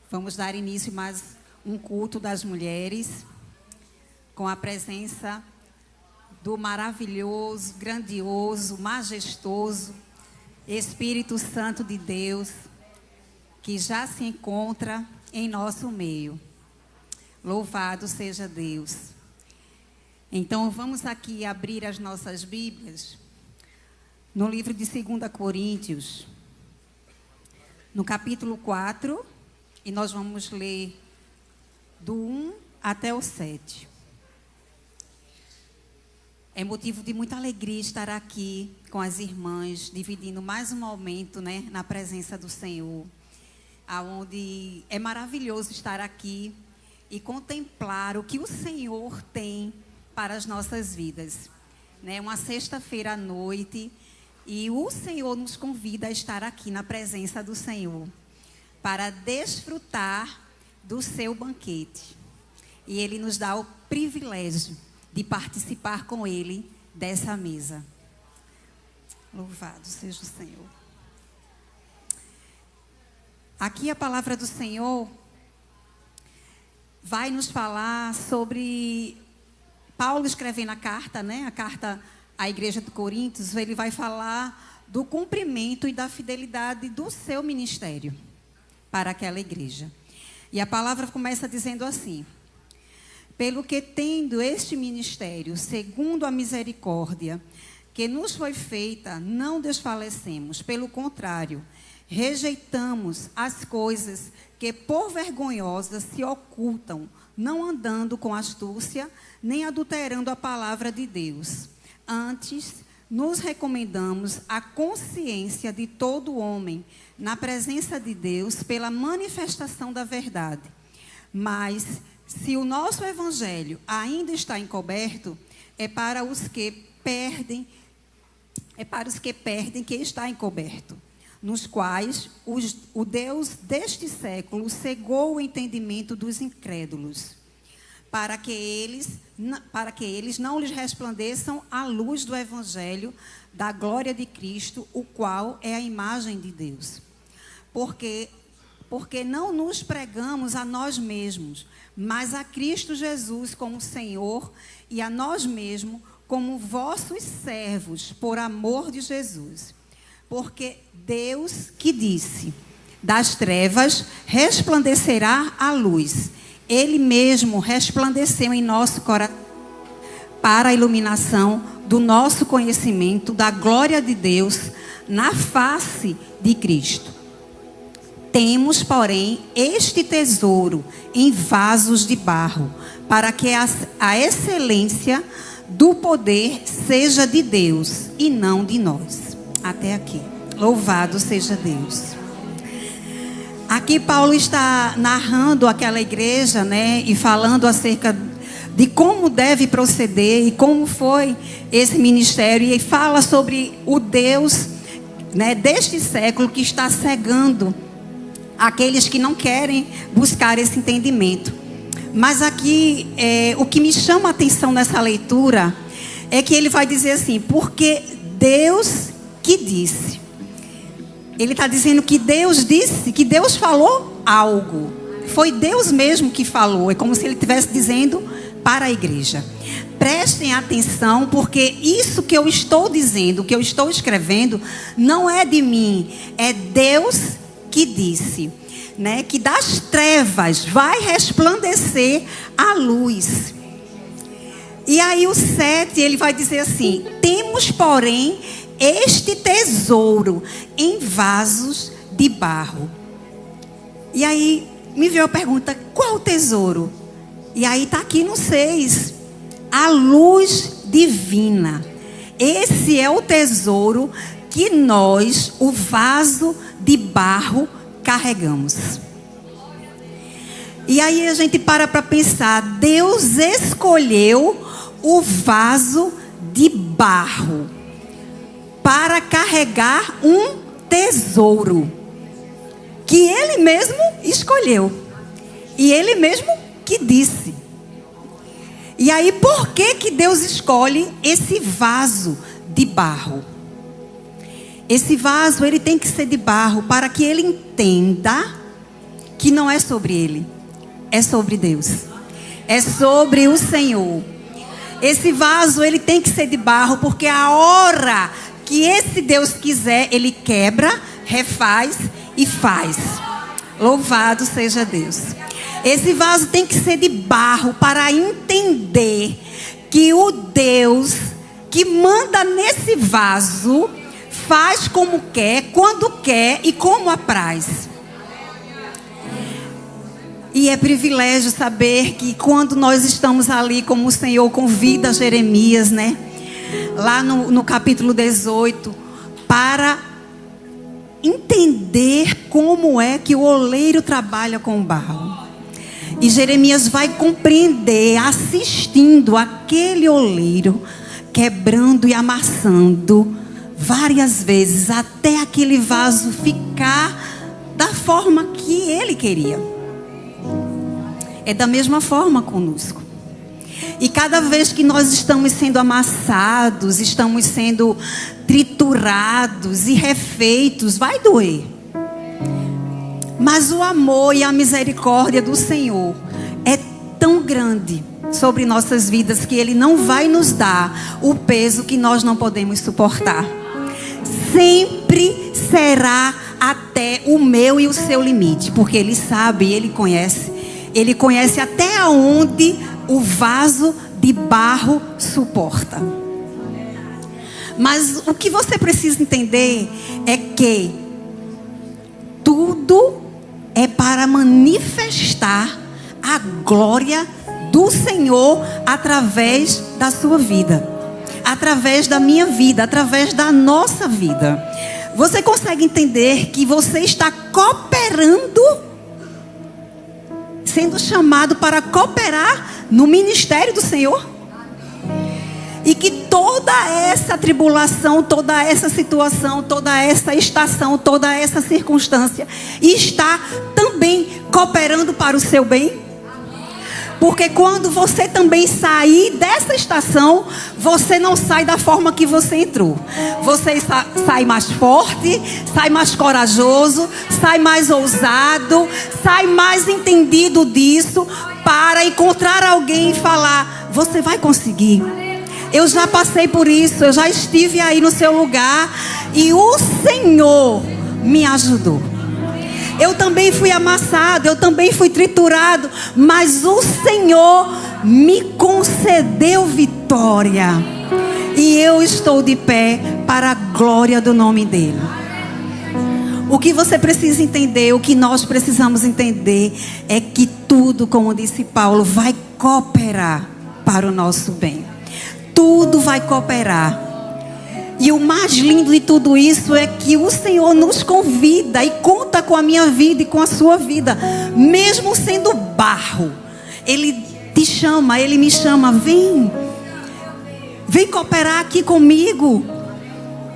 Vamos dar início a mais um culto das mulheres, com a presença do maravilhoso, grandioso, majestoso Espírito Santo de Deus, que já se encontra em nosso meio. Louvado seja Deus. Então, vamos aqui abrir as nossas Bíblias no livro de 2 Coríntios, no capítulo 4, e nós vamos ler do 1 até o 7. É motivo de muita alegria estar aqui com as irmãs, dividindo mais um momento, na presença do Senhor, aonde é maravilhoso estar aqui e contemplar o que o Senhor tem para as nossas vidas. Uma sexta-feira à noite, e o Senhor nos convida a estar aqui na presença do Senhor, para desfrutar do seu banquete. E Ele nos dá o privilégio de participar com Ele dessa mesa. Louvado seja o Senhor. Aqui a palavra do Senhor vai nos falar sobre Paulo escrevendo a carta, a carta à igreja de Coríntios. Ele vai falar do cumprimento e da fidelidade do seu ministério para aquela igreja. E a palavra começa dizendo assim: pelo que, tendo este ministério, segundo a misericórdia que nos foi feita, não desfalecemos. Pelo contrário, rejeitamos as coisas que por vergonhosas se ocultam, não andando com astúcia, nem adulterando a palavra de Deus. Antes, nos recomendamos a consciência de todo homem na presença de Deus pela manifestação da verdade. Mas, se o nosso evangelho ainda está encoberto, é para os que perdem que está encoberto, nos quais o Deus deste século cegou o entendimento dos incrédulos, para que eles não lhes resplandeçam a luz do evangelho da glória de Cristo, o qual é a imagem de Deus. Porque não nos pregamos a nós mesmos, mas a Cristo Jesus como Senhor, e a nós mesmos como vossos servos, por amor de Jesus. Porque Deus que disse: das trevas resplandecerá a luz. Ele mesmo resplandeceu em nosso coração para a iluminação do nosso conhecimento da glória de Deus na face de Cristo. Temos, porém, este tesouro em vasos de barro, para que a excelência do poder seja de Deus e não de nós. Até aqui. Louvado seja Deus. Aqui Paulo está narrando aquela igreja, e falando acerca de como deve proceder e como foi esse ministério. E fala sobre o Deus, deste século, que está cegando aqueles que não querem buscar esse entendimento. Mas aqui, o que me chama a atenção nessa leitura é que ele vai dizer assim: porque Deus que disse. Ele está dizendo que Deus disse, que Deus falou algo. Foi Deus mesmo que falou. É como se ele estivesse dizendo para a igreja: prestem atenção, porque isso que eu estou dizendo, que eu estou escrevendo, não é de mim, é Deus que disse, que das trevas vai resplandecer a luz. E aí o 7, ele vai dizer assim: temos, porém, este tesouro em vasos de barro. E aí me veio a pergunta: qual tesouro? E aí está aqui no 6, a luz divina. Esse é o tesouro que nós, o vaso de barro, carregamos. E aí a gente para pensar: Deus escolheu o vaso de barro para carregar um tesouro que Ele mesmo escolheu. E Ele mesmo que disse. E aí, por que Deus escolhe esse vaso de barro? Esse vaso, ele tem que ser de barro para que ele entenda que não é sobre ele, é sobre Deus. É sobre o Senhor. Esse vaso, ele tem que ser de barro, porque a hora que esse Deus quiser, ele quebra, refaz e faz. Louvado seja Deus. Esse vaso tem que ser de barro para entender que o Deus que manda nesse vaso faz como quer, quando quer e como apraz. E é privilégio saber que quando nós estamos ali, como o Senhor convida Jeremias, né? Lá no capítulo 18, para entender como é que o oleiro trabalha com o barro. E Jeremias vai compreender, assistindo aquele oleiro, quebrando e amassando várias vezes, até aquele vaso ficar da forma que ele queria. É da mesma forma conosco. E cada vez que nós estamos sendo amassados, estamos sendo triturados e refeitos, vai doer. Mas o amor e a misericórdia do Senhor é tão grande sobre nossas vidas que Ele não vai nos dar o peso que nós não podemos suportar. Sempre será até o meu e o seu limite, porque Ele sabe, Ele conhece até onde o vaso de barro suporta. Mas o que você precisa entender é que tudo é para manifestar a glória do Senhor através da sua vida, através da minha vida, através da nossa vida. Você consegue entender que você está cooperando, sendo chamado para cooperar no ministério do Senhor? E que toda essa tribulação, toda essa situação, toda essa estação, toda essa circunstância está também cooperando para o seu bem? Porque quando você também sair dessa estação, você não sai da forma que você entrou. Você sai mais forte, sai mais corajoso, sai mais ousado, sai mais entendido disso, para encontrar alguém e falar: você vai conseguir. Eu já passei por isso, eu já estive aí no seu lugar e o Senhor me ajudou. Eu também fui amassado, eu também fui triturado, mas o Senhor me concedeu vitória. E eu estou de pé para a glória do nome dEle. O que você precisa entender, o que nós precisamos entender, é que tudo, como disse Paulo, vai cooperar para o nosso bem. Tudo vai cooperar. E o mais lindo de tudo isso é que o Senhor nos convida e conta com a minha vida e com a sua vida. Mesmo sendo barro, Ele te chama, Ele me chama. Vem cooperar aqui comigo.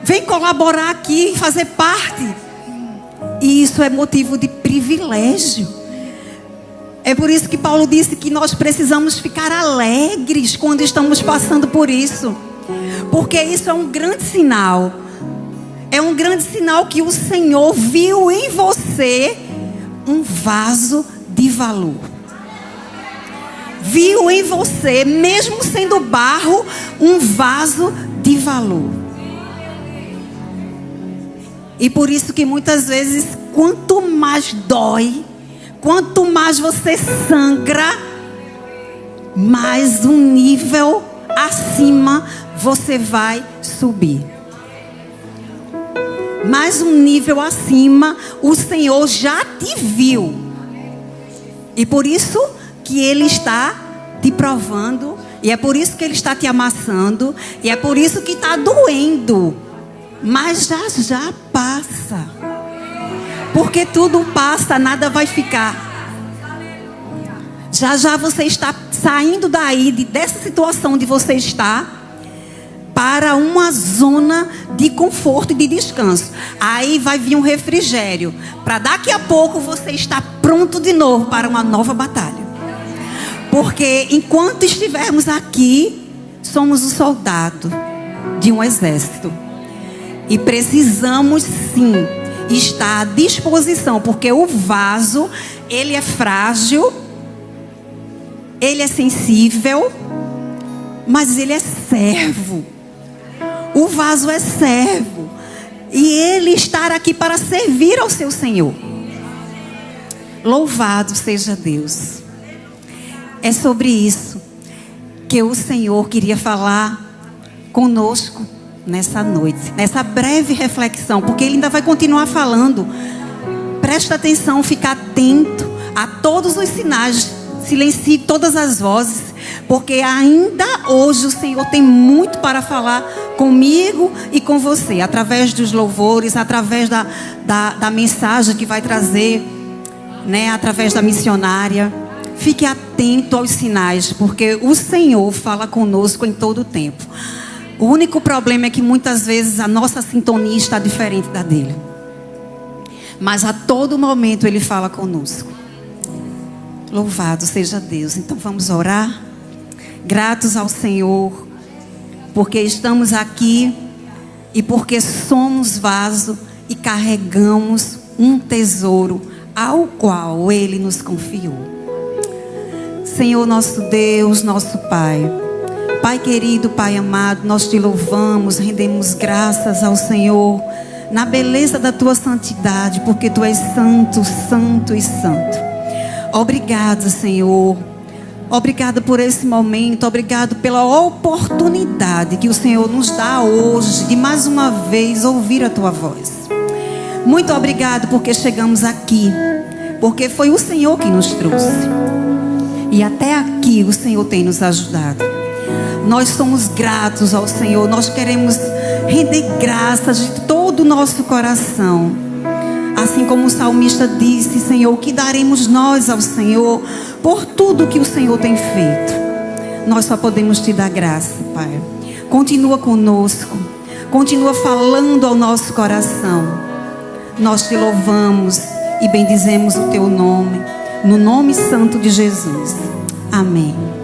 Vem colaborar aqui, fazer parte. E isso é motivo de privilégio. É por isso que Paulo disse que nós precisamos ficar alegres quando estamos passando por isso. Porque isso é um grande sinal. É um grande sinal que o Senhor viu em você um vaso de valor. Viu em você, mesmo sendo barro, um vaso de valor. E por isso que muitas vezes, quanto mais dói, quanto mais você sangra, mais um nível acima você vai subir. Mais um nível acima, o Senhor já te viu. E por isso que Ele está te provando. E é por isso que Ele está te amassando. E é por isso que está doendo. Mas já passa. Porque tudo passa, nada vai ficar. Já você está saindo daí, dessa situação onde você está, para uma zona de conforto e de descanso. Aí vai vir um refrigério, para daqui a pouco você estar pronto de novo para uma nova batalha. Porque enquanto estivermos aqui, somos o soldado de um exército. E precisamos sim está à disposição, porque o vaso, ele é frágil, ele é sensível, mas ele é servo. O vaso é servo. E ele está aqui para servir ao seu Senhor. Louvado seja Deus. É sobre isso que o Senhor queria falar conosco nessa noite, nessa breve reflexão, porque Ele ainda vai continuar falando. Presta atenção, fica atento a todos os sinais, silencie todas as vozes, porque ainda hoje o Senhor tem muito para falar comigo e com você, através dos louvores, através da mensagem que vai trazer, né, através da missionária. Fique atento aos sinais, porque o Senhor fala conosco em todo o tempo. O único problema é que muitas vezes a nossa sintonia está diferente da dele. Mas a todo momento Ele fala conosco. Louvado seja Deus. Então vamos orar. Gratos ao Senhor, porque estamos aqui e porque somos vaso e carregamos um tesouro ao qual Ele nos confiou. Senhor nosso Deus, nosso Pai. Pai querido, Pai amado, nós te louvamos, rendemos graças ao Senhor na beleza da tua santidade, porque tu és santo, santo e santo. Obrigada, Senhor. Obrigada por esse momento, obrigado pela oportunidade que o Senhor nos dá hoje de mais uma vez ouvir a tua voz. Muito obrigado porque chegamos aqui, porque foi o Senhor que nos trouxe. E até aqui o Senhor tem nos ajudado. Nós somos gratos ao Senhor, nós queremos render graças de todo o nosso coração. Assim como o salmista disse, Senhor, o que daremos nós ao Senhor por tudo que o Senhor tem feito? Nós só podemos te dar graça, Pai. Continua conosco, continua falando ao nosso coração. Nós te louvamos e bendizemos o teu nome, no nome santo de Jesus. Amém.